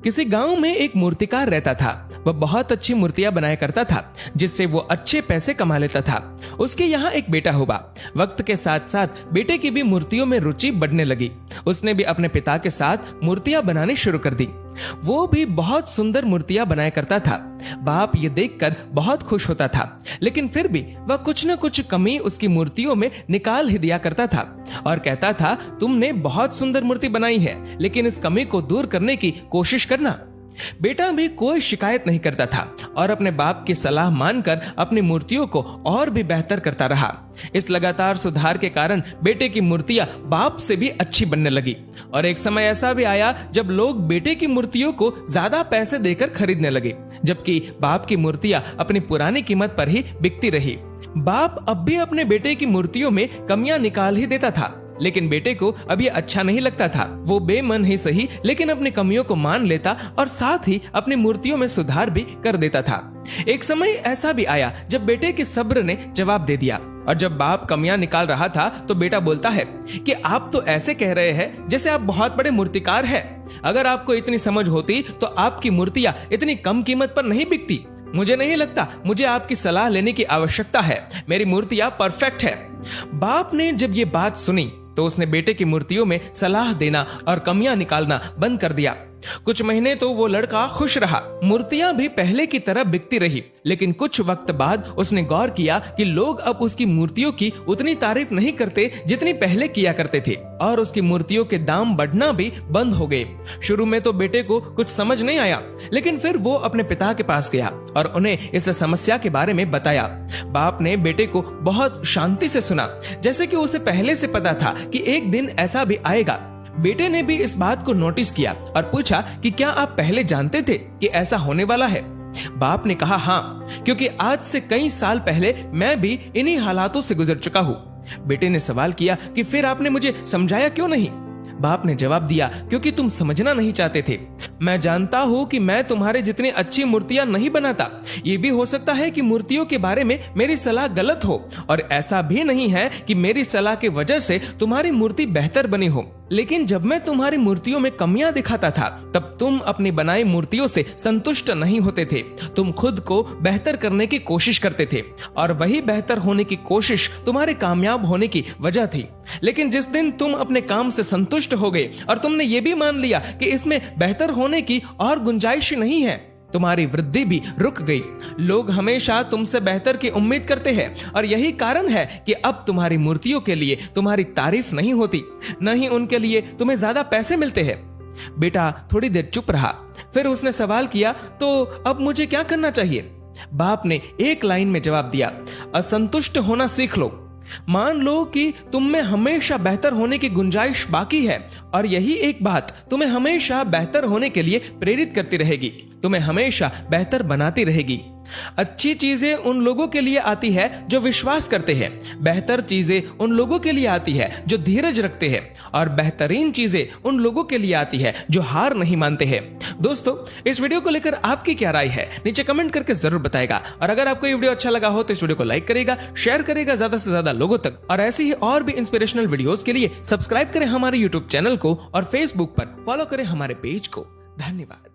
किसी गांव में एक मूर्तिकार रहता था। वह बहुत अच्छी मूर्तियां बनाया करता था, जिससे वो अच्छे पैसे कमा लेता था। उसके यहाँ एक बेटा हुआ। वक्त के साथ साथ बेटे की भी मूर्तियों में रुचि बढ़ने लगी। उसने भी अपने पिता के साथ मूर्तियां बनानी शुरू कर दी। वो भी बहुत सुंदर मूर्तियां बनाया करता था। बाप ये देखकर बहुत खुश होता था, लेकिन फिर भी वह कुछ न कुछ कमी उसकी मूर्तियों में निकाल ही दिया करता था और कहता था, तुमने बहुत सुंदर मूर्ति बनाई है, लेकिन इस कमी को दूर करने की कोशिश करना। बेटा भी कोई शिकायत नहीं करता था और अपने बाप की सलाह मानकर अपनी मूर्तियों को और भी बेहतर करता रहा। इस लगातार सुधार के कारण बेटे की मूर्तियां बाप से भी अच्छी बनने लगी और एक समय ऐसा भी आया जब लोग बेटे की मूर्तियों को ज्यादा पैसे देकर खरीदने लगे, जबकि बाप की मूर्तियां अपनी पुरानी कीमत पर ही बिकती रही। बाप अब भी अपने बेटे की मूर्तियों में कमियां निकाल ही देता था, लेकिन बेटे को अब ये अच्छा नहीं लगता था। वो बेमन ही सही, लेकिन अपनी कमियों को मान लेता और साथ ही अपनी मूर्तियों में सुधार भी कर देता था। एक समय ऐसा भी आया जब बेटे के सब्र ने जवाब दे दिया और जब बाप कमियां निकाल रहा था तो बेटा बोलता है कि आप तो ऐसे कह रहे हैं जैसे आप बहुत बड़े मूर्तिकार हैं। अगर आपको इतनी समझ होती तो आपकी मूर्तियां इतनी कम कीमत पर नहीं बिकती। मुझे नहीं लगता मुझे आपकी सलाह लेने की आवश्यकता है। मेरी मूर्तियां परफेक्ट है। बाप ने जब ये बात सुनी तो उसने बेटे की मूर्तियों में सलाह देना और कमियां निकालना बंद कर दिया। कुछ महीने तो वो लड़का खुश रहा। मूर्तियां भी पहले की तरह बिकती रही, लेकिन कुछ वक्त बाद उसने गौर किया कि लोग अब उसकी मूर्तियों की उतनी तारीफ नहीं करते जितनी पहले किया करते थे और उसकी मूर्तियों के दाम बढ़ना भी बंद हो गए। शुरू में तो बेटे को कुछ समझ नहीं आया, लेकिन फिर वो अपने पिता के पास गया और उन्हें इस समस्या के बारे में बताया। बाप ने बेटे को बहुत शांति से सुना, जैसे कि उसे पहले से पता था कि एक दिन ऐसा भी आएगा। बेटे ने भी इस बात को नोटिस किया और पूछा कि क्या आप पहले जानते थे कि ऐसा होने वाला है? बाप ने कहा हाँ, क्योंकि आज से कई साल पहले मैं भी इन्हीं हालातों से गुजर चुका हूँ। बेटे ने सवाल किया कि फिर आपने मुझे समझाया क्यों नहीं? बाप ने जवाब दिया, क्योंकि तुम समझना नहीं चाहते थे। मैं जानता हूँ कि मैं तुम्हारे जितनी अच्छी मूर्तियां नहीं बनाता। ये भी हो सकता है कि मूर्तियों के बारे में मेरी सलाह गलत हो और ऐसा भी नहीं है कि मेरी सलाह की वजह से तुम्हारी मूर्ति बेहतर बनी हो। लेकिन जब मैं तुम्हारी मूर्तियों में कमियां दिखाता था तब तुम अपनी बनाई मूर्तियों से संतुष्ट नहीं होते थे। तुम खुद को बेहतर करने की कोशिश करते थे और वही बेहतर होने की कोशिश तुम्हारे कामयाब होने की वजह थी। लेकिन जिस दिन तुम अपने काम से संतुष्ट हो गए और तुमने ये भी मान लिया कि इसमें बेहतर होने की और गुंजाइश नहीं है, तुम्हारी वृद्धि भी रुक गई। लोग हमेशा तुमसे बेहतर की उम्मीद करते हैं और यही कारण है कि अब तुम्हारी मूर्तियों के लिए तुम्हारी तारीफ नहीं होती, न ही उनके लिए तुम्हें ज्यादा पैसे मिलते हैं। बेटा थोड़ी देर चुप रहा, फिर उसने सवाल किया, तो अब मुझे क्या करना चाहिए? बाप ने एक लाइन में जवाब दिया, असंतुष्ट होना सीख लो। मान लो कि तुम में हमेशा बेहतर होने की गुंजाइश बाकी है और यही एक बात तुम्हें हमेशा बेहतर होने के लिए प्रेरित करती रहेगी, तुम्हें हमेशा बेहतर बनाती रहेगी। अच्छी चीजें उन लोगों के लिए आती है जो विश्वास करते हैं, बेहतर चीजें उन लोगों के लिए आती है जो धीरज रखते हैं और बेहतरीन चीजें उन लोगों के लिए आती है जो हार नहीं मानते हैं। दोस्तों, इस वीडियो को लेकर आपकी क्या राय है नीचे कमेंट करके जरूर बताएगा और अगर आपको ये वीडियो अच्छा लगा हो तो इस वीडियो को लाइक करेगा, शेयर करेगा ज्यादा से ज्यादा लोगों तक और ऐसी ही और भी इंस्पिरेशनल वीडियोस के लिए सब्सक्राइब करें हमारे यूट्यूब चैनल को और फेसबुक पर फॉलो करें हमारे पेज को। धन्यवाद।